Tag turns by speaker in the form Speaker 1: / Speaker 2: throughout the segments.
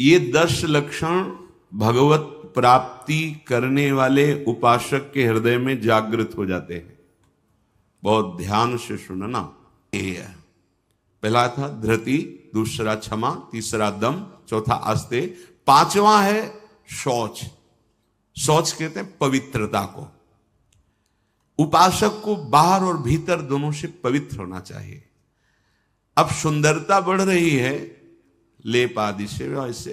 Speaker 1: ये 10 लक्षण भगवत प्राप्ति करने वाले उपासक के हृदय में जागृत हो जाते हैं। बहुत ध्यान से सुनना। ये पहला था धृति, दूसरा क्षमा, तीसरा दम, चौथा आस्ते, पांचवा है शौच। शौच कहते हैं पवित्रता को। उपासक को बाहर और भीतर दोनों से पवित्र होना चाहिए। अब सुंदरता बढ़ रही है लेप आदि से, इससे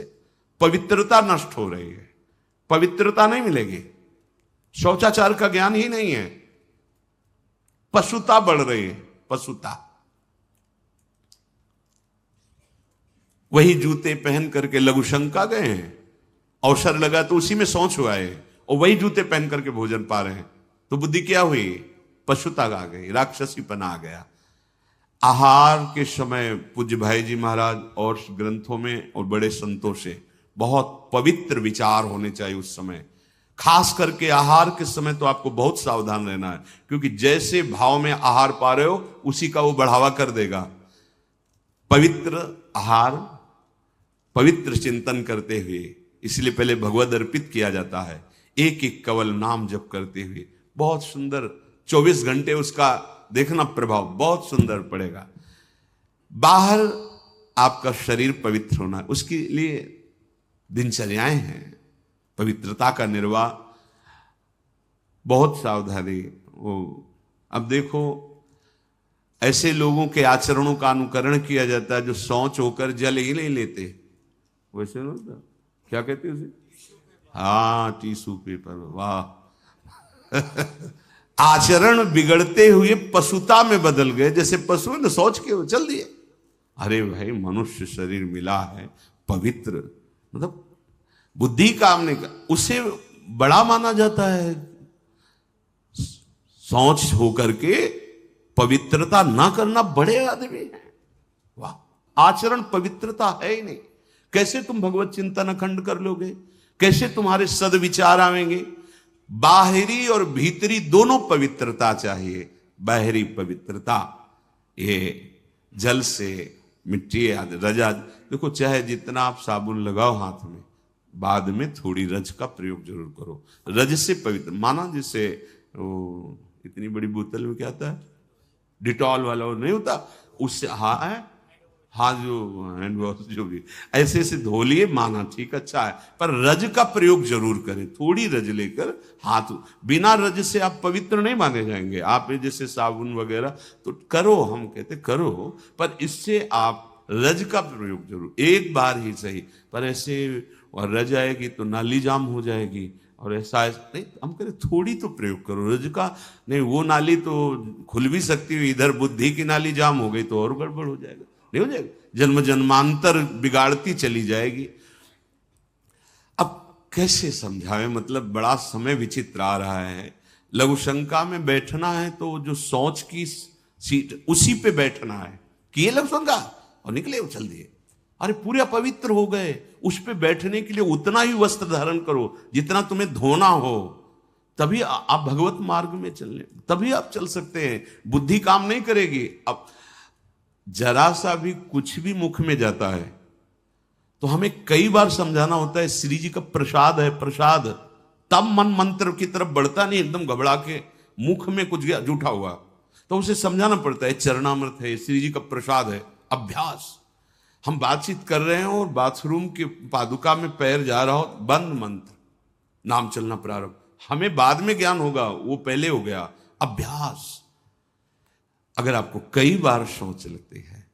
Speaker 1: पवित्रता नष्ट हो रही है, पवित्रता नहीं मिलेगी। शौचाचार का ज्ञान ही नहीं है, पशुता बढ़ रही है, पशुता। वही जूते पहन करके लघुशंका गए हैं, अवसर लगा तो उसी में शौच हुआ है, और वही जूते पहन करके भोजन पा रहे हैं, तो बुद्धि क्या हुई? पशुता आ गई, राक्षसीपना आ गया। आहार के समय पूज्य भाई जी महाराज और ग्रंथों में और बड़े संतों से बहुत पवित्र विचार होने चाहिए उस समय। खास करके आहार के समय तो आपको बहुत सावधान रहना है, क्योंकि जैसे भाव में आहार पा रहे हो उसी का वो बढ़ावा कर देगा। पवित्र आहार, पवित्र चिंतन करते हुए, इसलिए पहले भगवद अर्पित किया जाता है, एक एक कवल नाम जप करते हुए। बहुत सुंदर 24 घंटे उसका देखना प्रभाव बहुत सुंदर पड़ेगा। बाहर आपका शरीर पवित्र होना है, उसके लिए दिनचर्याएं हैं, पवित्रता का निर्वाह, बहुत सावधानी। अब देखो ऐसे लोगों के आचरणों का अनुकरण किया जाता है जो शौच होकर जल ही नहीं लेते। वैसे ना क्या कहते हैं उसे? हाँ, टिश्यू पेपर। वाह आचरण बिगड़ते हुए पशुता में बदल गए। जैसे पशु ने सोच के चल दिए। अरे भाई, मनुष्य शरीर मिला है पवित्र, मतलब बुद्धि काम नहीं कर, उसे बड़ा माना जाता है। सोच होकर के पवित्रता ना करना बड़े आदमी है। वाह, आचरण पवित्रता है ही नहीं। कैसे तुम भगवत चिंतन अखंड कर लोगे? कैसे तुम्हारे सदविचार आवेंगे? बाहरी और भीतरी दोनों पवित्रता चाहिए। बाहरी पवित्रता ये जल से, मिट्टी आदि, रजा। देखो, चाहे जितना आप साबुन लगाओ हाथ में, बाद में थोड़ी रज का प्रयोग जरूर करो। रज से पवित्र माना। जैसे वो इतनी बड़ी बोतल में क्या आता है, डिटॉल वाला, वो नहीं होता, उससे हाँ जो हैंड वॉश जो भी ऐसे से धो लिए, माना ठीक, अच्छा है, पर रज का प्रयोग जरूर करें। थोड़ी रज लेकर हाथ, बिना रज से आप पवित्र नहीं माने जाएंगे। आप जैसे साबुन वगैरह तो करो, हम कहते करो, पर इससे आप रज का प्रयोग जरूर, एक बार ही सही। पर ऐसे रज आएगी तो नाली जाम हो जाएगी, और ऐसा नहीं, हम कहते थोड़ी तो प्रयोग करो रज का। नहीं, वो नाली तो खुल भी सकती है, इधर बुद्धि की नाली जाम हो गई तो और गड़बड़ हो जाएगा, नहीं हो जाएगा, जन्म जन्मांतर बिगाड़ती चली जाएगी। अब कैसे समझाएं, मतलब बड़ा समय विचित्र आ रहा है। लघुशंका में बैठना है तो जो सोच की सीट उसी पे बैठना है कि ये लघुशंका, और निकले उछल दिए। अरे पूरे अपवित्र हो गए, उस पे बैठने के लिए उतना ही वस्त्र धारण करो जितना तुम्हें धोना हो, तभी आप भगवत मार्ग में चलने, तभी आप चल सकते हैं। बुद्धि काम नहीं करेगी। अब जरा सा भी कुछ भी मुख में जाता है तो हमें कई बार समझाना होता है, श्री जी का प्रसाद है, प्रसाद। तब मन मंत्र की तरफ बढ़ता नहीं, एकदम घबरा के मुख में कुछ गया जूठा हुआ तो उसे समझाना पड़ता है, चरणामृत है, श्री जी का प्रसाद है। अभ्यास। हम बातचीत कर रहे हैं और बाथरूम के पादुका में पैर जा रहा हो, बंद मंत्र, नाम चलना प्रारंभ। हमें बाद में ज्ञान होगा, वो पहले हो गया। अभ्यास। अगर आपको कई बार शौच लगती है,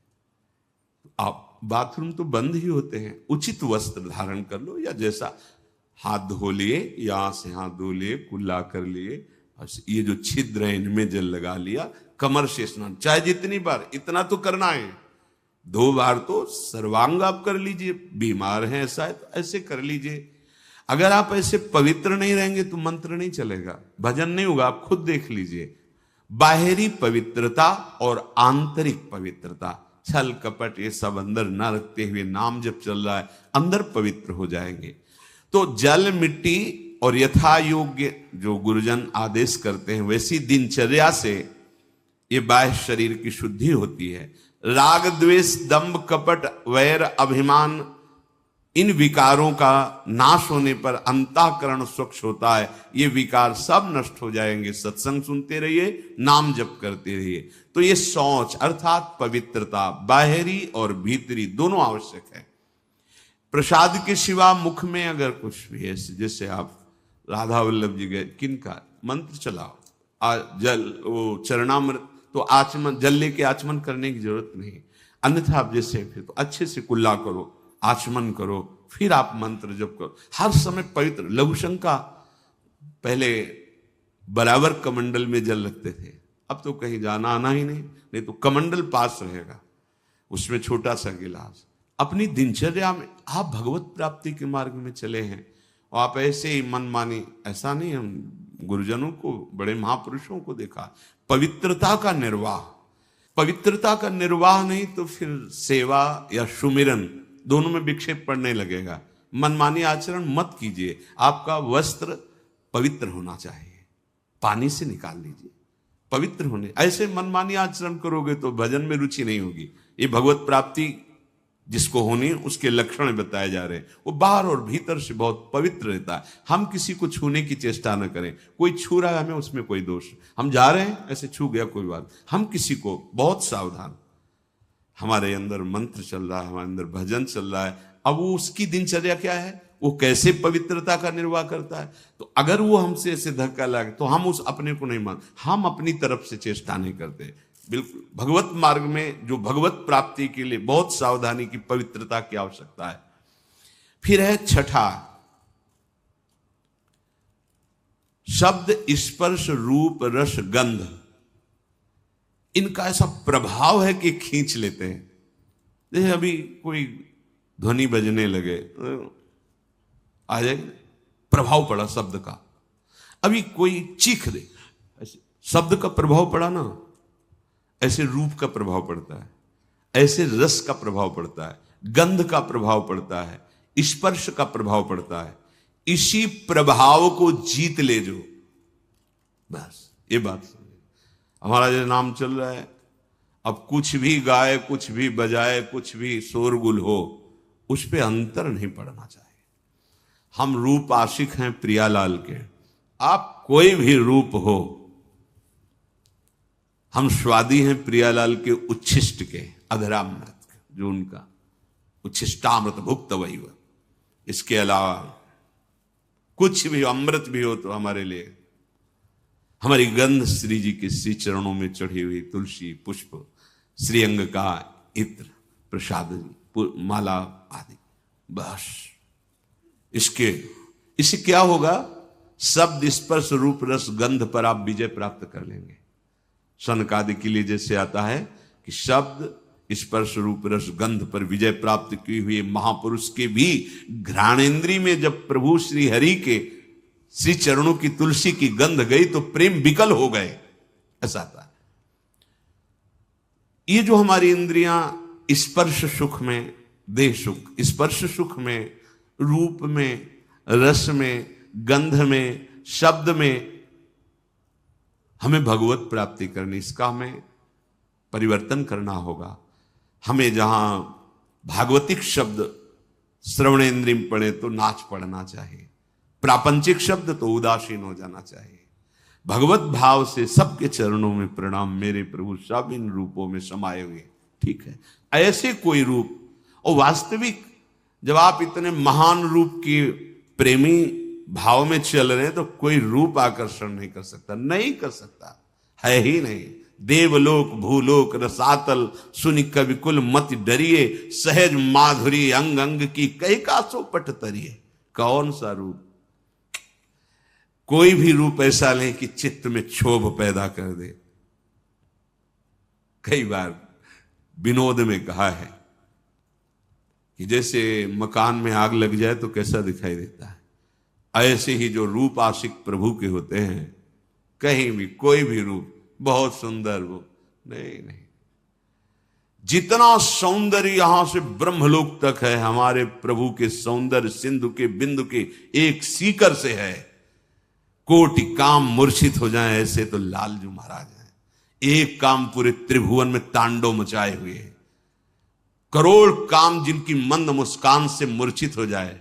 Speaker 1: आप बाथरूम तो बंद ही होते हैं, उचित वस्त्र धारण कर लो, या जैसा हाथ धो लिए, यहां से हाथ धो लिए, कुल्ला कर लिए, ये जो छिद्र है इनमें जल लगा लिया, कमर से स्नान, चाहे जितनी बार, इतना तो करना है। 2 बार तो सर्वांग आप कर लीजिए, बीमार हैं ऐसा है तो ऐसे कर लीजिए। अगर आप ऐसे पवित्र नहीं रहेंगे तो मंत्र नहीं चलेगा, भजन नहीं होगा। आप खुद देख लीजिए, बाहरी पवित्रता और आंतरिक पवित्रता, छल कपट ये सब अंदर ना रखते हुए नाम जब चल रहा है, अंदर पवित्र हो जाएंगे। तो जल, मिट्टी और यथा योग्य जो गुरुजन आदेश करते हैं वैसी दिनचर्या से ये बाह्य शरीर की शुद्धि होती है। राग द्वेष दंभ कपट वैर अभिमान इन विकारों का नाश होने पर अंतःकरण स्वच्छ होता है। ये विकार सब नष्ट हो जाएंगे। सत्संग सुनते रहिए, नाम जप करते रहिए। तो ये शौच अर्थात पवित्रता बाहरी और भीतरी दोनों आवश्यक है। प्रसाद के सिवा मुख में अगर कुछ भी है, जैसे आप राधा वल्लभ जी गए, किनका मंत्र चलाओ, जल वो चरणामृत, तो आचमन जल लेके आचमन करने की जरूरत नहीं। अन्यथा आप जैसे फिर तो अच्छे से कुल्ला करो, आचमन करो, फिर आप मंत्र जप करो। हर समय पवित्र। लघु शंका पहले बराबर कमंडल में जल रखते थे, अब तो कहीं जाना आना ही नहीं तो कमंडल पास रहेगा, उसमें छोटा सा गिलास। अपनी दिनचर्या में आप भगवत प्राप्ति के मार्ग में चले हैं और आप ऐसे ही मन मानी, ऐसा नहीं। हम गुरुजनों को, बड़े महापुरुषों को देखा, पवित्रता का निर्वाह। पवित्रता का निर्वाह नहीं तो फिर सेवा या सुमिरन दोनों में विक्षेप पड़ने लगेगा। मनमानी आचरण मत कीजिए। आपका वस्त्र पवित्र होना चाहिए, पानी से निकाल लीजिए, पवित्र होने। ऐसे मनमानी आचरण करोगे तो भजन में रुचि नहीं होगी। ये भगवत प्राप्ति जिसको होनी उसके लक्षण बताए जा रहे हैं। वो बाहर और भीतर से बहुत पवित्र रहता है। हम किसी को छूने की चेष्टा न करें। कोई छू रहा है हमें, उसमें कोई दोष। हम जा रहे हैं, ऐसे छू गया कोई बात, हम किसी को बहुत सावधान। हमारे अंदर मंत्र चल रहा है, हमारे अंदर भजन चल रहा है। अब वो उसकी दिनचर्या क्या है, वो कैसे पवित्रता का निर्वाह करता है। तो अगर वो हमसे ऐसे धक्का लगे तो हम उस अपने को नहीं मान, हम अपनी तरफ से चेष्टा नहीं करते। बिल्कुल भगवत मार्ग में जो भगवत प्राप्ति के लिए बहुत सावधानी की, पवित्रता की आवश्यकता है। फिर है छठा, शब्द स्पर्श रूप रस गंध। इनका ऐसा प्रभाव है कि खींच लेते हैं। जैसे अभी कोई ध्वनि बजने लगे तो आ जाए, प्रभाव पड़ा शब्द का। अभी कोई चीख दे, ऐसे शब्द का प्रभाव पड़ा ना, ऐसे रूप का प्रभाव पड़ता है, ऐसे रस का प्रभाव पड़ता है, गंध का प्रभाव पड़ता है, स्पर्श का प्रभाव पड़ता है। इसी प्रभाव को जीत ले जो, बस ये बात समझे। हमारा जो नाम चल रहा है, अब कुछ भी गाए, कुछ भी बजाए, कुछ भी शोरगुल हो, उस पे अंतर नहीं पड़ना चाहिए। हम रूप आशिक हैं प्रियालाल के, आप कोई भी रूप हो। हम स्वादी हैं प्रियालाल के उच्छिष्ट के, अधरामृत के, जो उनका उच्छिष्टामृत भुक्त वही हुआ। इसके अलावा कुछ भी अमृत भी हो तो हमारे लिए, हमारी गंध श्री जी के श्री चरणों में चढ़ी हुई तुलसी पुष्प, श्रीअंग का इत्र, प्रसाद, माला आदि, बस। इससे क्या होगा, शब्द स्पर्श रूप रस गंध पर आप विजय प्राप्त कर लेंगे। सनकादि के लिए जैसे आता है कि शब्द स्पर्श रूप रस गंध पर विजय प्राप्त की हुई महापुरुष के भी घ्राणेन्द्री में जब प्रभु श्री हरि के श्री चरणों की तुलसी की गंध गई तो प्रेम विकल हो गए, ऐसा था। ये जो हमारी इंद्रियां स्पर्श सुख में, देह सुख, स्पर्श सुख में, रूप में, रस में, गंध में, शब्द में हमें भगवत प्राप्ति करनी, इसका हमें परिवर्तन करना होगा। हमें जहां भागवतिक शब्द श्रवणेन्द्रिय में पड़े तो नाच पड़ना चाहिए, प्रापंचिक शब्द तो उदासीन हो जाना चाहिए। भगवत भाव से सबके चरणों में प्रणाम, मेरे प्रभु सब इन रूपों में समाये हुए। ठीक है, ऐसे कोई रूप, और वास्तविक जब आप इतने महान रूप की प्रेमी भाव में चल रहे हैं तो कोई रूप आकर्षण नहीं कर सकता, नहीं कर सकता, है ही नहीं। देवलोक भूलोक रसातल सुनि कवि कुल मति डरिए, सहज माधुरी अंग अंग की कई कासो पट तरिए। कौन सा रूप, कोई भी रूप ऐसा नहीं कि चित्त में क्षोभ पैदा कर दे। कई बार विनोद में कहा है कि जैसे मकान में आग लग जाए तो कैसा दिखाई देता है, ऐसे ही जो रूप आशिक प्रभु के होते हैं, कहीं भी कोई भी रूप बहुत सुंदर वो नहीं। जितना सौंदर्य यहां से ब्रह्मलोक तक है, हमारे प्रभु के सौंदर्य सिंधु के बिंदु के एक सीकर से है। कोटि काम मूर्छित हो जाए ऐसे तो लालजू महाराज हैं। एक काम पूरे त्रिभुवन में तांडव मचाए हुए हैं। करोड़ काम जिनकी मंद मुस्कान से मूर्छित हो जाए,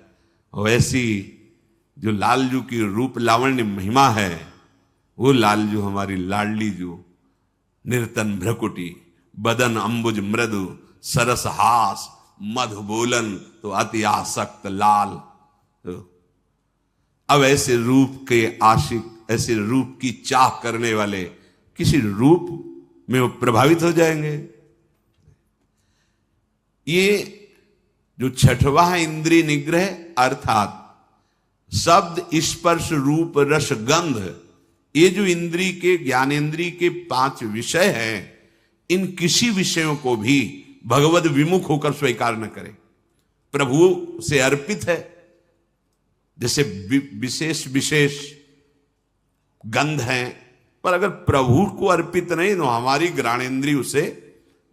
Speaker 1: वैसी जो लालजू की रूप लावण्य महिमा है, वो लालजू हमारी लाडली जू, निर्तन भ्रकुटी, बदन अंबुज मृदु, सरस हास, मधु बोलन तो अति आसक्त लाल। अब ऐसे रूप के आशिक, ऐसे रूप की चाह करने वाले किसी रूप में वो प्रभावित हो जाएंगे। ये जो छठवां है इंद्रिय निग्रह, अर्थात शब्द स्पर्श रूप रस गंध, ये जो इंद्रिय के ज्ञानेन्द्रिय के 5 विषय हैं, इन किसी विषयों को भी भगवद विमुख होकर स्वीकार न करें। प्रभु से अर्पित है, जैसे विशेष विशेष गंध हैं, पर अगर प्रभु को अर्पित नहीं तो हमारी घ्राणेन्द्रिय उसे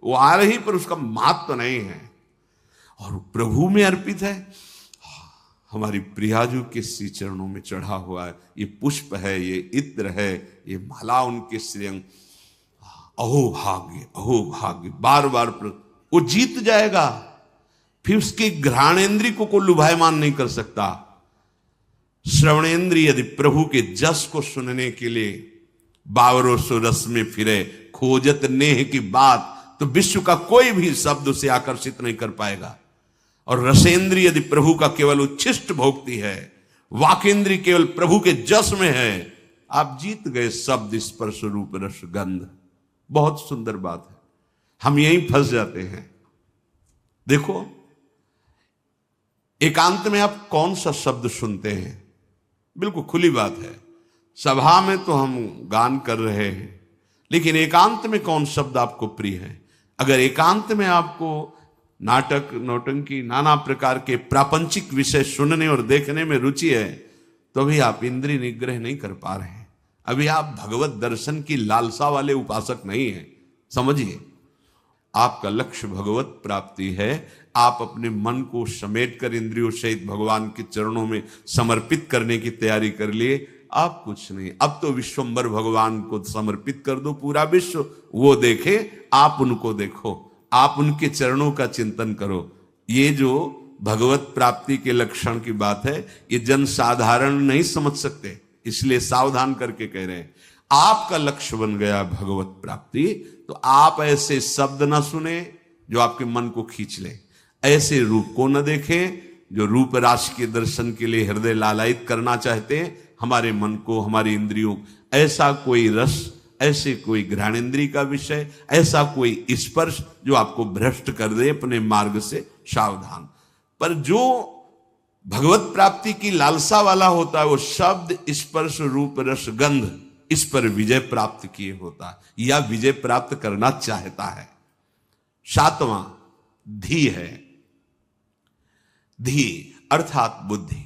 Speaker 1: वो आ रही, पर उसका महत्व नहीं है। और प्रभु में अर्पित है, हमारी प्रियाजू के श्री चरणों में चढ़ा हुआ है, ये पुष्प है, ये इत्र है, ये माला उनके श्रीअंग, अहो भाग्य, अहो भाग्य, बार बार वो जीत जाएगा। फिर उसके घ्राणेन्द्रिय को लुभायमान नहीं कर सकता। श्रवणेन्द्रिय यदि प्रभु के जस को सुनने के लिए बावरों सो रस में फिरे, खोजत नेह की बात, तो विश्व का कोई भी शब्द उसे आकर्षित नहीं कर पाएगा। और रसेंद्रिय यदि प्रभु का केवल उच्छिष्ट भोगती है, वाकेंद्रिय केवल प्रभु के जस में है, आप जीत गए शब्द स्पर्श रूप रस गंध। बहुत सुंदर बात है, हम यहीं फंस जाते हैं। देखो, एकांत में आप कौन सा शब्द सुनते हैं? बिल्कुल खुली बात है, सभा में तो हम गान कर रहे हैं, लेकिन एकांत में कौन शब्द आपको प्रिय है? अगर एकांत में आपको नाटक, नौटंकी, नाना प्रकार के प्रापंचिक विषय सुनने और देखने में रुचि है, तो भी आप इंद्रिय निग्रह नहीं कर पा रहे हैं। अभी आप भगवत दर्शन की लालसा वाले उपासक नहीं हैं। समझिए, आपका लक्ष्य भगवत प्राप्ति है। आप अपने मन को समेट कर इंद्रियों सहित भगवान के चरणों में समर्पित करने की तैयारी कर लिए। आप कुछ नहीं, अब तो विश्वम्बर भगवान को समर्पित कर दो, पूरा विश्व वो देखे, आप उनको देखो, आप उनके चरणों का चिंतन करो। ये जो भगवत प्राप्ति के लक्षण की बात है, ये जन साधारण नहीं समझ सकते, इसलिए सावधान करके कह रहे हैं। आपका लक्ष्य बन गया भगवत प्राप्ति, तो आप ऐसे शब्द ना सुने जो आपके मन को खींच ले, ऐसे रूप को न देखें जो रूप राशि के दर्शन के लिए हृदय लालायित करना चाहते हैं हमारे मन को, हमारी इंद्रियों। ऐसा कोई रस, ऐसे कोई घ्राणेन्द्रिय का विषय, ऐसा कोई स्पर्श जो आपको भ्रष्ट कर दे अपने मार्ग से, सावधान। पर जो भगवत प्राप्ति की लालसा वाला होता है, वो शब्द स्पर्श रूप रस गंध, इस पर विजय प्राप्त किए होता है या विजय प्राप्त करना चाहता है। 7वां धी है। धी अर्थात बुद्धि।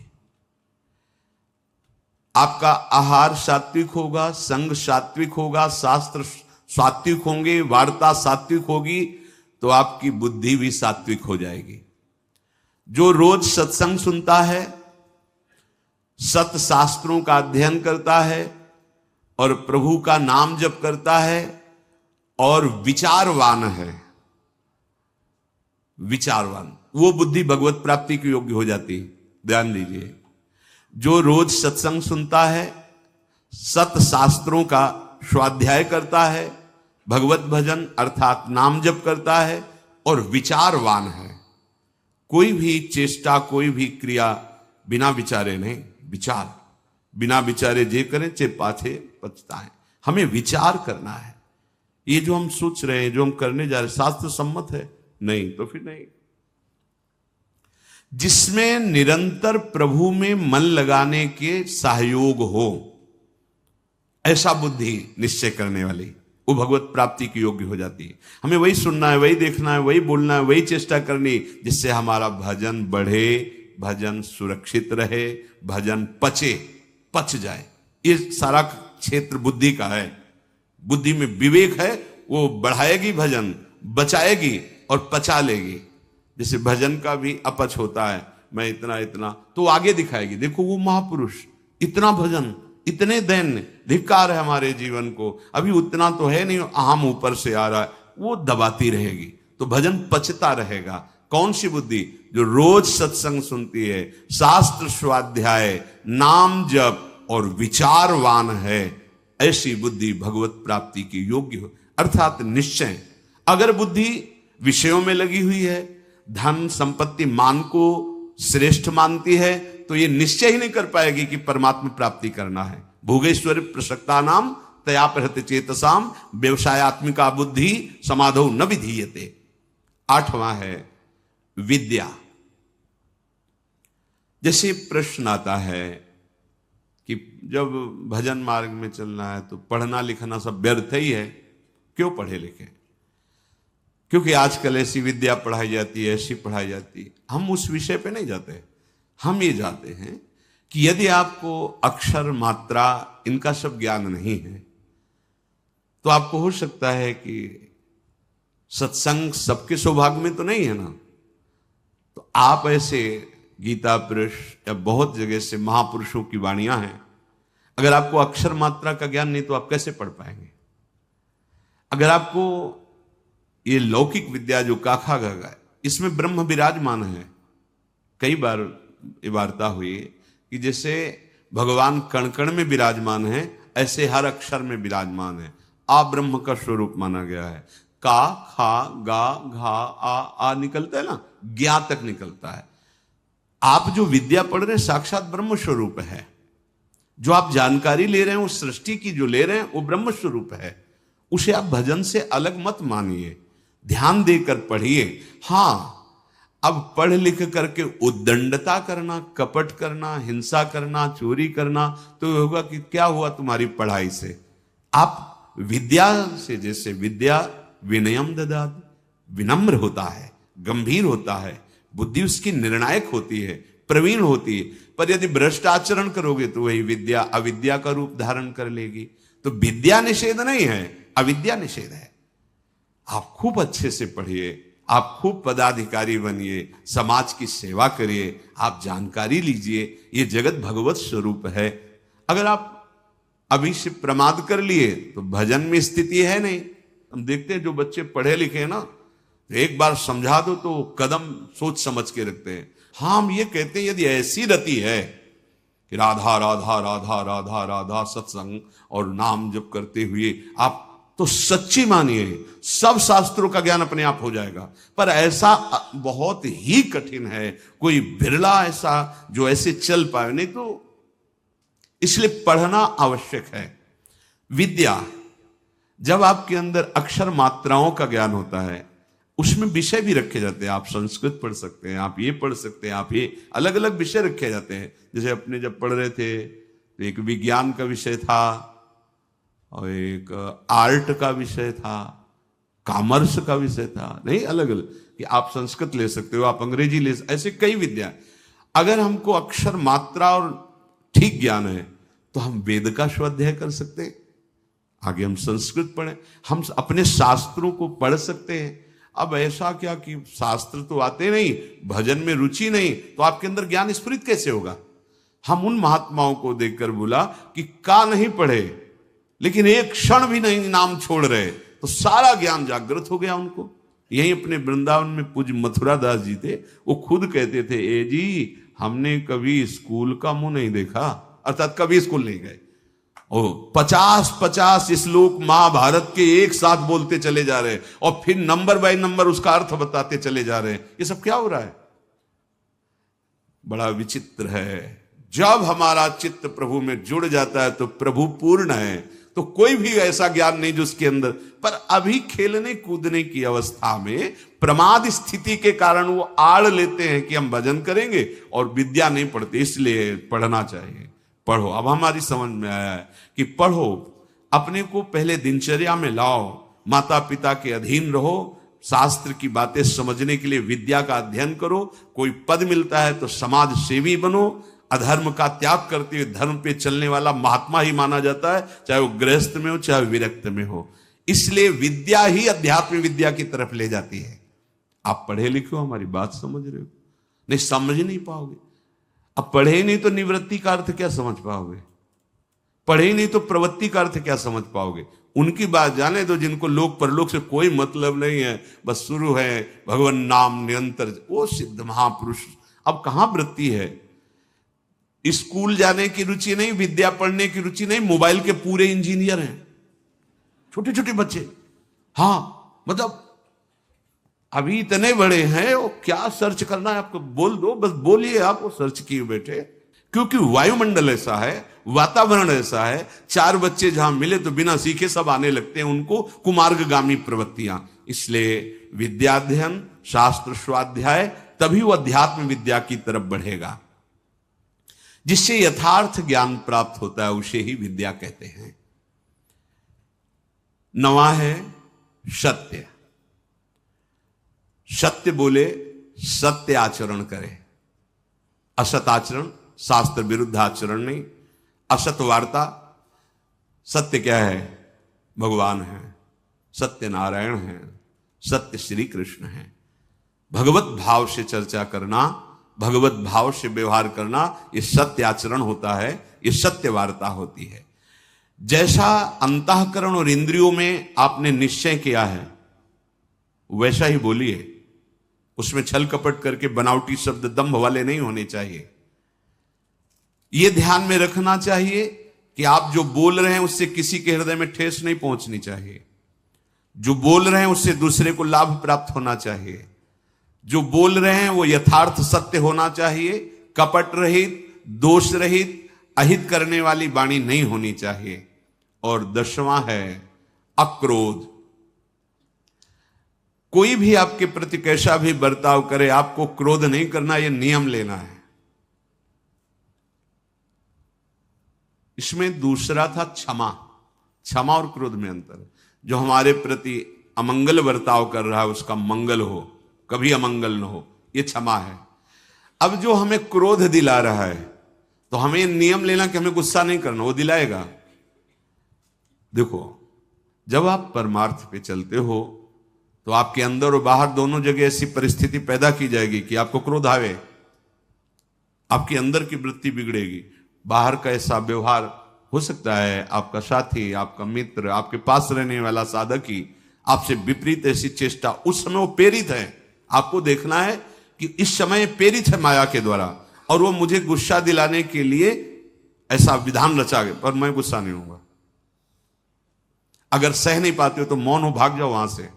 Speaker 1: आपका आहार सात्विक होगा, संग सात्विक होगा, शास्त्र सात्विक होंगे, वार्ता सात्विक होगी, तो आपकी बुद्धि भी सात्विक हो जाएगी। जो रोज सत्संग सुनता है, सत शास्त्रों का अध्ययन करता है और प्रभु का नाम जप करता है और विचारवान है, विचारवान, वो बुद्धि भगवत प्राप्ति की योग्य हो जाती है। ध्यान दीजिए, जो रोज सत्संग सुनता है, सत शास्त्रों का स्वाध्याय करता है, भगवत भजन अर्थात नाम जप करता है और विचारवान है, कोई भी चेष्टा, कोई भी क्रिया बिना विचारे नहीं, विचार बिना विचारे जे करें चे पाछे पछताएं। हमें विचार करना है। ये जो हम सोच रहे हैं, जो हम करने जा रहे हैं, शास्त्र सम्मत है? नहीं, तो फिर नहीं। जिसमें निरंतर प्रभु में मन लगाने के सहयोग हो, ऐसा बुद्धि निश्चय करने वाली, वो भगवत प्राप्ति की योग्य हो जाती है। हमें वही सुनना है, वही देखना है, वही बोलना है, वही चेष्टा करनी, जिससे हमारा भजन बढ़े, भजन सुरक्षित रहे, भजन पच जाए। ये सारा क्षेत्र बुद्धि का है। बुद्धि में विवेक है, वो बढ़ाएगी भजन, बचाएगी और पचा लेगी। जैसे भजन का भी अपच होता है, मैं इतना इतना, तो आगे दिखाएगी, देखो वो महापुरुष, इतना भजन, इतने दैन्य, धिक्कार है हमारे जीवन को, अभी उतना तो है नहीं, अहम ऊपर से आ रहा है, वो दबाती रहेगी। तो भजन पचता रहेगा। कौन सी बुद्धि? जो रोज सत्संग सुनती है, शास्त्र स्वाध्याय, नाम जप और विचारवान है, ऐसी बुद्धि भगवत प्राप्ति की योग्य हो। अर्थात निश्चय, अगर बुद्धि विषयों में लगी हुई है, धन संपत्ति मान को श्रेष्ठ मानती है, तो ये निश्चय ही नहीं कर पाएगी कि परमात्मा प्राप्ति करना है। भोगेश्वर प्रसक्ता नाम तया प्रहृत चेतसाम व्यवसायत्मिका बुद्धि समाधौ न विधीयते। 8वां है विद्या। जैसे प्रश्न आता है कि जब भजन मार्ग में चलना है तो पढ़ना लिखना सब व्यर्थ ही है, क्यों पढ़े लिखे? क्योंकि आजकल ऐसी विद्या पढ़ाई जाती है, ऐसी पढ़ाई जाती है। हम उस विषय पे नहीं जाते, हम ये जाते हैं कि यदि आपको अक्षर मात्रा इनका सब ज्ञान नहीं है तो आपको हो सकता है कि सत्संग सबके सौभाग्य में तो नहीं है ना, तो आप ऐसे गीता पुरुष या बहुत जगह से महापुरुषों की वाणियां हैं, अगर आपको अक्षर मात्रा का ज्ञान नहीं तो आप कैसे पढ़ पाएंगे? अगर आपको ये लौकिक विद्या जो काखा गगा है, इसमें ब्रह्म विराजमान है। कई बार ये वार्ता हुई कि जैसे भगवान कण कण में विराजमान है, ऐसे हर अक्षर में विराजमान है। आ ब्रह्म का स्वरूप माना गया है। का, खा, गा, घा, आ निकलता है ना, ज्ञा तक निकलता है। आप जो विद्या पढ़ रहे हैं साक्षात ब्रह्म स्वरूप है। जो आप जानकारी ले रहे हैं, उस सृष्टि की जो ले रहे हैं, वो ब्रह्म स्वरूप है। उसे आप भजन से अलग मत मानिए, ध्यान देकर पढ़िए। हां, अब पढ़ लिख करके उद्दंडता करना, कपट करना, हिंसा करना, चोरी करना, तो होगा कि क्या हुआ तुम्हारी पढ़ाई से? आप विद्या से, जैसे विद्या विनयम ददाति, विनम्र होता है, गंभीर होता है, बुद्धि उसकी निर्णायक होती है, प्रवीण होती है। पर यदि भ्रष्ट आचरण करोगे तो वही विद्या अविद्या का रूप धारण कर लेगी। तो विद्या निषेध नहीं है, अविद्या निषेध है। आप खूब अच्छे से पढ़िए, आप खूब पदाधिकारी बनिए, समाज की सेवा करिए, आप जानकारी लीजिए। ये जगत भगवत स्वरूप है। अगर आप अभी से प्रमाद कर लिए तो भजन में स्थिति है नहीं। हम देखते हैं जो बच्चे पढ़े लिखे हैं ना, तो एक बार समझा दो तो कदम सोच समझ के रखते हैं। हाँ, हम ये कहते हैं यदि ऐसी रति है कि राधा राधा राधा राधा राधा सत्संग और नाम जप करते हुए आप, तो सच्ची मानिए सब शास्त्रों का ज्ञान अपने आप हो जाएगा। पर ऐसा बहुत ही कठिन है, कोई बिरला ऐसा जो ऐसे चल पाए, नहीं तो इसलिए पढ़ना आवश्यक है। विद्या, जब आपके अंदर अक्षर मात्राओं का ज्ञान होता है, उसमें विषय भी रखे जाते हैं। आप संस्कृत पढ़ सकते हैं, आप ये पढ़ सकते हैं, आप ये अलग अलग विषय रखे जाते हैं। जैसे अपने जब पढ़ रहे थे तो एक विज्ञान का विषय था और एक आर्ट का विषय था, कॉमर्स का विषय था, नहीं अलग अलग, कि आप संस्कृत ले सकते हो, आप अंग्रेजी ले सकते, ऐसे कई विद्या। अगर हमको अक्षर मात्रा और ठीक ज्ञान है तो हम वेद का स्वाध्याय कर सकते हैं, आगे हम संस्कृत पढ़ें, हम अपने शास्त्रों को पढ़ सकते हैं। अब ऐसा क्या कि शास्त्र तो आते नहीं, भजन में रुचि नहीं, तो आपके अंदर ज्ञान स्फुरित कैसे होगा? हम उन महात्माओं को देखकर बोला कि का नहीं पढ़े लेकिन एक क्षण भी नहीं नाम छोड़ रहे, तो सारा ज्ञान जागृत हो गया उनको। यही अपने वृंदावन में पूज्य मथुरा दास जी थे, वो खुद कहते थे, ए जी हमने कभी स्कूल का मुंह नहीं देखा, अर्थात कभी स्कूल नहीं गए। ओ 50-50 श्लोक महाभारत के एक साथ बोलते चले जा रहे हैं और फिर नंबर बाय नंबर उसका अर्थ बताते चले जा रहे हैं। ये सब क्या हो रहा है? बड़ा विचित्र है। जब हमारा चित्त प्रभु में जुड़ जाता है तो प्रभु पूर्ण है, तो कोई भी ऐसा ज्ञान नहीं जो उसके अंदर। पर अभी खेलने कूदने की अवस्था में प्रमाद स्थिति के कारण वो आड़ लेते हैं कि हम भजन करेंगे और विद्या नहीं पढ़ते, इसलिए पढ़ना चाहिए। पढ़ो। अब हमारी समझ में आया है कि पढ़ो, अपने को पहले दिनचर्या में लाओ, माता पिता के अधीन रहो, शास्त्र की बातें समझने के लिए विद्या का अध्ययन करो। कोई पद मिलता है तो समाज सेवी बनो। अधर्म का त्याग करते हुए धर्म पे चलने वाला महात्मा ही माना जाता है, चाहे वो गृहस्थ में हो चाहे विरक्त में हो। इसलिए विद्या ही अध्यात्म विद्या की तरफ ले जाती है। आप पढ़े लिखे हो, हमारी बात समझ रहे हो? नहीं समझ नहीं पाओगे। अब पढ़े नहीं तो निवृत्ति का अर्थ क्या समझ पाओगे? पढ़े ही नहीं तो प्रवृत्ति का अर्थ क्या समझ पाओगे? उनकी बात जाने दो जिनको लोक परलोक से कोई मतलब नहीं है, बस शुरू है भगवान नाम निरंतर, वो सिद्ध महापुरुष। अब कहां वृत्ति है? स्कूल जाने की रुचि नहीं, विद्या पढ़ने की रुचि नहीं, मोबाइल के पूरे इंजीनियर हैं छोटे छोटे बच्चे। हाँ मतलब अभी इतने बड़े हैं, वो क्या सर्च करना है आपको बोल दो, बस बोलिए आप, वो सर्च किए बैठे। क्योंकि वायुमंडल ऐसा है, वातावरण ऐसा है, चार बच्चे जहां मिले तो बिना सीखे सब आने लगते हैं, उनको कुमार्गगामी प्रवृत्तियां। इसलिए विद्याध्ययन, शास्त्र स्वाध्याय, तभी वो अध्यात्म विद्या की तरफ बढ़ेगा। जिससे यथार्थ ज्ञान प्राप्त होता है उसे ही विद्या कहते हैं। नवा है सत्य। सत्य बोले, सत्य आचरण करे। असत आचरण, शास्त्र विरुद्ध आचरण नहीं। असत वार्ता, सत्य क्या है? भगवान है, सत्य नारायण है, सत्य श्री कृष्ण है। भगवत भाव से चर्चा करना, भगवत भाव से व्यवहार करना, ये सत्य आचरण होता है, ये सत्य वार्ता होती है। जैसा अंतःकरण और इंद्रियों में आपने निश्चय किया है वैसा ही बोलिए। उसमें छल कपट करके बनावटी शब्द दंभ वाले नहीं होने चाहिए। यह ध्यान में रखना चाहिए कि आप जो बोल रहे हैं उससे किसी के हृदय में ठेस नहीं पहुंचनी चाहिए। जो बोल रहे हैं उससे दूसरे को लाभ प्राप्त होना चाहिए। जो बोल रहे हैं वो यथार्थ सत्य होना चाहिए, कपट रहित, दोष रहित, अहित करने वाली वाणी नहीं होनी चाहिए। और 10वां है अक्रोध। कोई भी आपके प्रति कैसा भी बर्ताव करे, आपको क्रोध नहीं करना, यह नियम लेना है। इसमें दूसरा था क्षमा। क्षमा और क्रोध में अंतर है। जो हमारे प्रति अमंगल बर्ताव कर रहा है उसका मंगल हो, कभी अमंगल न हो, यह क्षमा है। अब जो हमें क्रोध दिला रहा है तो हमें नियम लेना कि हमें गुस्सा नहीं करना, वो दिलाएगा। देखो, जब आप परमार्थ पे चलते हो तो आपके अंदर और बाहर दोनों जगह ऐसी परिस्थिति पैदा की जाएगी कि आपको क्रोध आवे, आपके अंदर की वृत्ति बिगड़ेगी। बाहर का ऐसा व्यवहार हो सकता है, आपका साथी, आपका मित्र, आपके पास रहने वाला साधक ही आपसे विपरीत ऐसी चेष्टा, उस समय वो प्रेरित है। आपको देखना है कि इस समय प्रेरित है माया के द्वारा, और वो मुझे गुस्सा दिलाने के लिए ऐसा विधान रचा गया, पर मैं गुस्सा नहीं होऊंगा। अगर सह नहीं पाते हो तो मौन हो, भाग जाओ वहां से,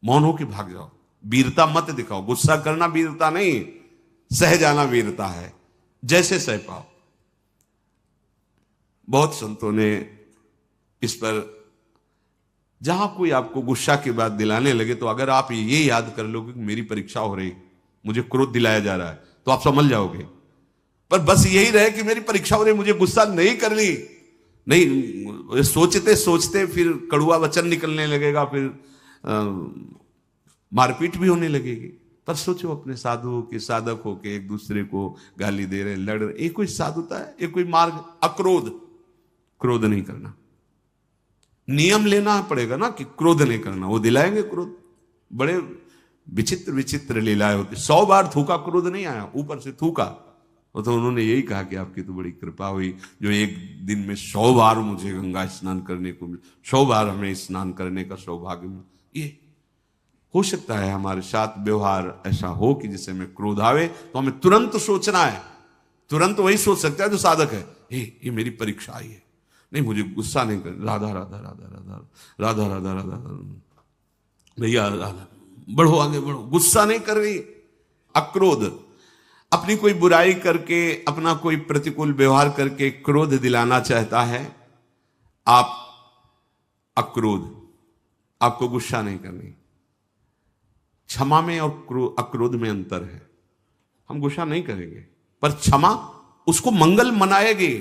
Speaker 1: मौन हो कि भाग जाओ। वीरता मत दिखाओ। गुस्सा करना वीरता नहीं, सह जाना वीरता है, जैसे सह पाओ। बहुत संतों ने इस पर, जहां कोई आपको गुस्सा की बात दिलाने लगे तो अगर आप ये याद कर लोगे कि मेरी परीक्षा हो रही, मुझे क्रोध दिलाया जा रहा है, तो आप समझ जाओगे। पर बस यही रहे कि मेरी परीक्षा हो रही, मुझे गुस्सा नहीं करनी, नहीं, सोचते सोचते फिर कड़ुआ वचन निकलने लगेगा, फिर मारपीट भी होने लगेगी। पर सोचो अपने साधुओं के, साधक हो के एक दूसरे को गाली दे रहे, लड़ रहे, ये कोई साधुता है? ये कोई मार्ग? अक्रोध, क्रोध नहीं करना। नियम लेना पड़ेगा ना कि क्रोध नहीं करना, वो दिलाएंगे क्रोध। बड़े विचित्र विचित्र लीलाएं होती। 100 बार थूका, क्रोध नहीं आया, ऊपर से थूका। तो उन्होंने यही कहा कि आपकी तो बड़ी कृपा हुई जो एक दिन में 100 बार मुझे गंगा स्नान करने को मिला, 100 बार हमें स्नान करने का सौभाग्य मिला। ये हो सकता है हमारे साथ व्यवहार ऐसा हो कि जिसे हमें क्रोध आवे तो हमें तुरंत सोचना है। तुरंत वही सोच सकता है जो साधक है, ये मेरी परीक्षा आई है, नहीं मुझे गुस्सा नहीं कर, राधा राधा राधा राधा राधा राधा राधा भैया राधा, बढ़ो आगे बढ़ो, गुस्सा नहीं कर रही। अक्रोध, अपनी कोई बुराई करके, अपना कोई प्रतिकूल व्यवहार करके क्रोध दिलाना चाहता है। आप अक्रोध, आपको गुस्सा नहीं करनी। क्षमा में और अक्रोध में अंतर है। हम गुस्सा नहीं करेंगे, पर क्षमा उसको मंगल मनाएगी।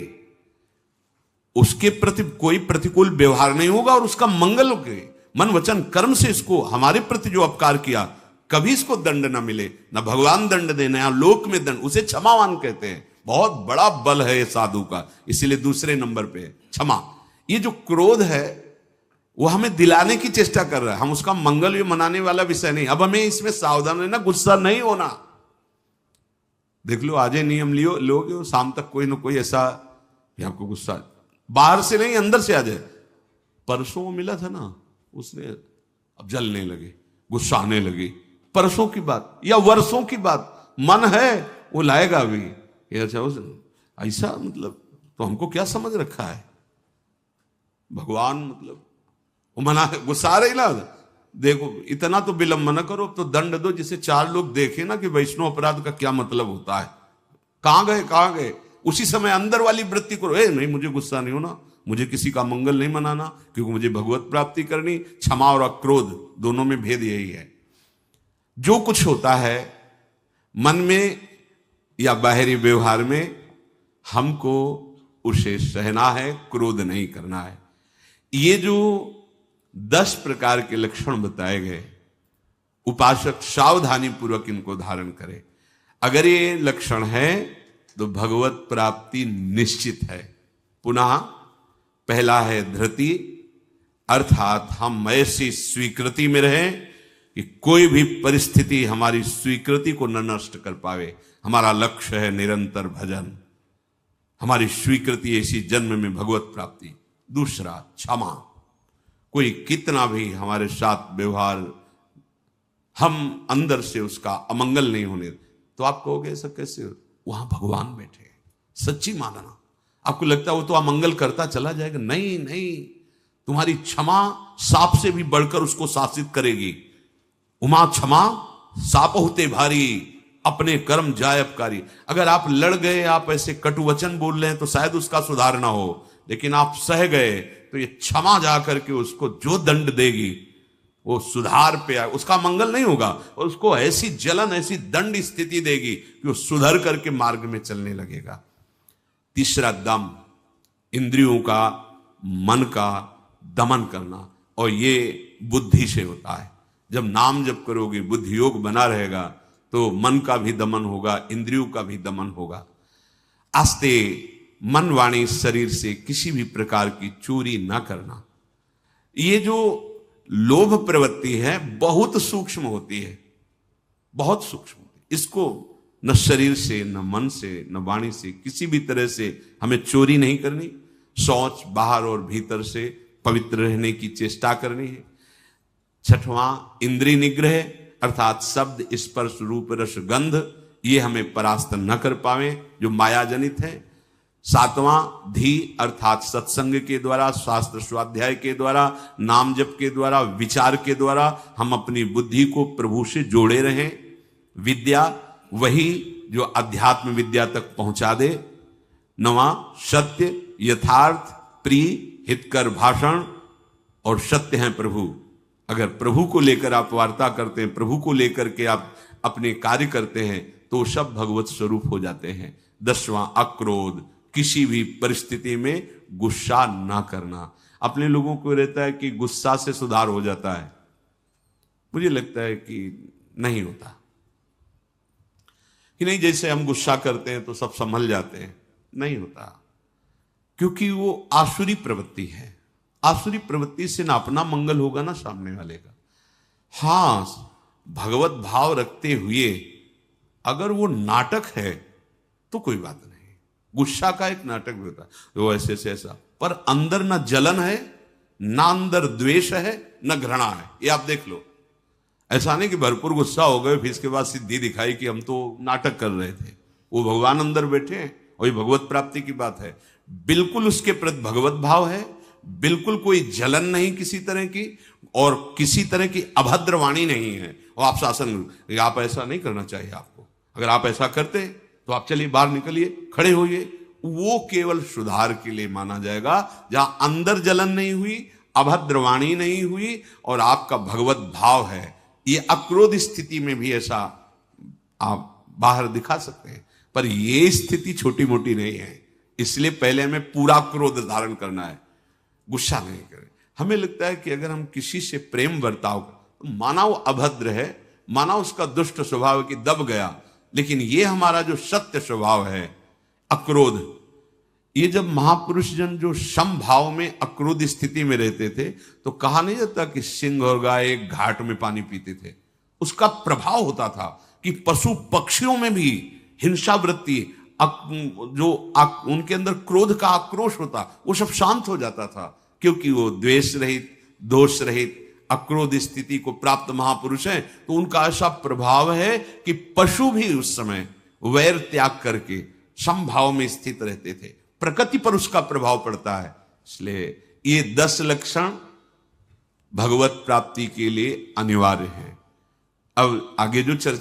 Speaker 1: उसके प्रति कोई प्रतिकूल व्यवहार नहीं होगा और उसका मंगल होगा। मन वचन कर्म से इसको, हमारे प्रति जो अपकार किया, कभी इसको दंड ना मिले, ना भगवान दंड देना या लोक में दंड, उसे क्षमावान कहते हैं। बहुत बड़ा बल है ये साधु का, इसीलिए दूसरे नंबर पे क्षमा। ये जो क्रोध है वो हमें दिलाने की चेष्टा कर रहा है, हम उसका मंगल मनाने वाला विषय नहीं। अब हमें इसमें सावधान रहना, गुस्सा नहीं होना। देख लो, आज नियम लियो लोगे, शाम तक कोई ना कोई ऐसा आपको गुस्सा, बाहर से नहीं, अंदर से आ जाए। परसों मिला था ना, उसने अब जलने लगे, गुस्सा आने लगी। परसों की बात या वर्षों की बात, मन है वो लाएगा अभी। अच्छा ऐसा मतलब, तो हमको क्या समझ रखा है भगवान, मतलब वो मना, गुस्सा रही ना, देखो इतना तो विलंब न करो, तो दंड दो जिसे 4 लोग देखे ना कि वैष्णव अपराध का क्या मतलब होता है। कहां गए उसी समय अंदर वाली वृत्ति करो, नहीं मुझे गुस्सा नहीं होना, मुझे किसी का मंगल नहीं मनाना, क्योंकि मुझे भगवत प्राप्ति करनी। क्षमा और अक्रोध दोनों में भेद यही है। जो कुछ होता है मन में या बाहरी व्यवहार में, हमको उसे सहना है, क्रोध नहीं करना है। ये जो 10 प्रकार के लक्षण बताए गए, उपासक सावधानी पूर्वक इनको धारण करे। अगर ये लक्षण है तो भगवत प्राप्ति निश्चित है। पुनः पहला है धृति, अर्थात हम ऐसी स्वीकृति में रहें कि कोई भी परिस्थिति हमारी स्वीकृति को न नष्ट कर पावे। हमारा लक्ष्य है निरंतर भजन, हमारी स्वीकृति ऐसी जन्म में भगवत प्राप्ति। दूसरा क्षमा, कोई कितना भी हमारे साथ व्यवहार, हम अंदर से उसका अमंगल नहीं होने, तो आप कहोगे ऐसा कैसे, वहां भगवान बैठे, सच्ची मानना। आपको लगता है वो तो अमंगल करता चला जाएगा, नहीं नहीं, तुम्हारी क्षमा सांप से भी बढ़कर उसको शासित करेगी। उमा क्षमा साप होते भारी, अपने कर्म जायबकारी। अगर आप लड़ गए, आप ऐसे कटु वचन बोल रहे हैं तो शायद उसका सुधार ना हो, लेकिन आप सह गए तो ये क्षमा जाकर के उसको जो दंड देगी वो सुधार पे आए, उसका मंगल नहीं होगा, और उसको ऐसी जलन, ऐसी दंड स्थिति देगी कि वो सुधर करके मार्ग में चलने लगेगा। तीसरा दम, इंद्रियों का, मन का दमन करना, और ये बुद्धि से होता है। जब नाम जप करोगे, बुद्धि योग बना रहेगा, तो मन का भी दमन होगा, इंद्रियों का भी दमन होगा। आस्ते मन वाणी शरीर से किसी भी प्रकार की चोरी ना करना। ये जो लोभ प्रवृत्ति है बहुत सूक्ष्म होती है, बहुत सूक्ष्म होती है। इसको न शरीर से, न मन से, न वाणी से, किसी भी तरह से हमें चोरी नहीं करनी। शौच बाहर और भीतर से पवित्र रहने की चेष्टा करनी है। छठवां इंद्रिय निग्रह, अर्थात शब्द, स्पर्श, रूप, रस, गंध, ये हमें परास्त न कर पावे जो माया जनित है। सातवां धी, अर्थात सत्संग के द्वारा, शास्त्र स्वाध्याय के द्वारा, नाम जप के द्वारा, विचार के द्वारा हम अपनी बुद्धि को प्रभु से जोड़े रहें। विद्या, वही जो अध्यात्म विद्या तक पहुंचा दे। नवा सत्य, यथार्थ, प्रिय, हितकर भाषण, और सत्य हैं प्रभु। अगर प्रभु को लेकर आप वार्ता करते हैं, प्रभु को लेकर के आप अपने कार्य करते हैं, तो सब भगवत स्वरूप हो जाते हैं। 10वां अक्रोध, किसी भी परिस्थिति में गुस्सा ना करना। अपने लोगों को रहता है कि गुस्सा से सुधार हो जाता है, मुझे लगता है कि नहीं होता, कि नहीं जैसे हम गुस्सा करते हैं तो सब संभल जाते हैं, नहीं होता, क्योंकि वो आसुरी प्रवृत्ति है। आसुरी प्रवृत्ति से ना अपना मंगल होगा ना सामने वाले का। हां, भगवत भाव रखते हुए अगर वो नाटक है तो कोई बात नहीं। गुस्सा का एक नाटक भी होता है, वो ऐसे से ऐसा, पर अंदर ना जलन है, ना अंदर द्वेष है, न घृणा है। ये आप देख लो, ऐसा नहीं कि भरपूर गुस्सा हो गए फिर इसके बाद सिद्धि दिखाई कि हम तो नाटक कर रहे थे। वो भगवान अंदर बैठे हैं और ये भगवत प्राप्ति की बात है। बिल्कुल उसके प्रति भगवत भाव है, बिल्कुल कोई जलन नहीं किसी तरह की, और किसी तरह की अभद्र वाणी नहीं है। और आप शासन, आप ऐसा नहीं करना चाहिए आपको, अगर आप ऐसा करते तो आप चलिए बाहर निकलिए, खड़े होइए, वो केवल सुधार के लिए माना जाएगा। जहां अंदर जलन नहीं हुई, अभद्र वाणी नहीं हुई, और आपका भगवत भाव है, ये अक्रोध स्थिति में भी ऐसा आप बाहर दिखा सकते हैं। पर ये स्थिति छोटी मोटी नहीं है, इसलिए पहले हमें पूरा क्रोध धारण करना है, गुस्सा नहीं करें। हमें लगता है कि अगर हम किसी से प्रेम बर्ताव, तो माना वो अभद्र है, माना उसका दुष्ट स्वभाव की दब गया, लेकिन ये हमारा जो सत्य स्वभाव है अक्रोध, ये जब महापुरुष जन जो समभाव में अक्रोध स्थिति में रहते थे, तो कहा नहीं जाता कि सिंह और गाय एक घाट में पानी पीते थे। उसका प्रभाव होता था कि पशु पक्षियों में भी हिंसा वृत्ति, उनके अंदर क्रोध का आक्रोश होता, वो सब शांत हो जाता था, क्योंकि वो द्वेष रहित, दोष रहित, अक्रोध स्थिति को प्राप्त महापुरुष हैं। तो उनका ऐसा प्रभाव है कि पशु भी उस समय वैर त्याग करके समभाव में स्थित रहते थे। प्रकृति पर उसका प्रभाव पड़ता है। इसलिए ये 10 लक्षण भगवत प्राप्ति के लिए अनिवार्य है। अब आगे जो चर्चा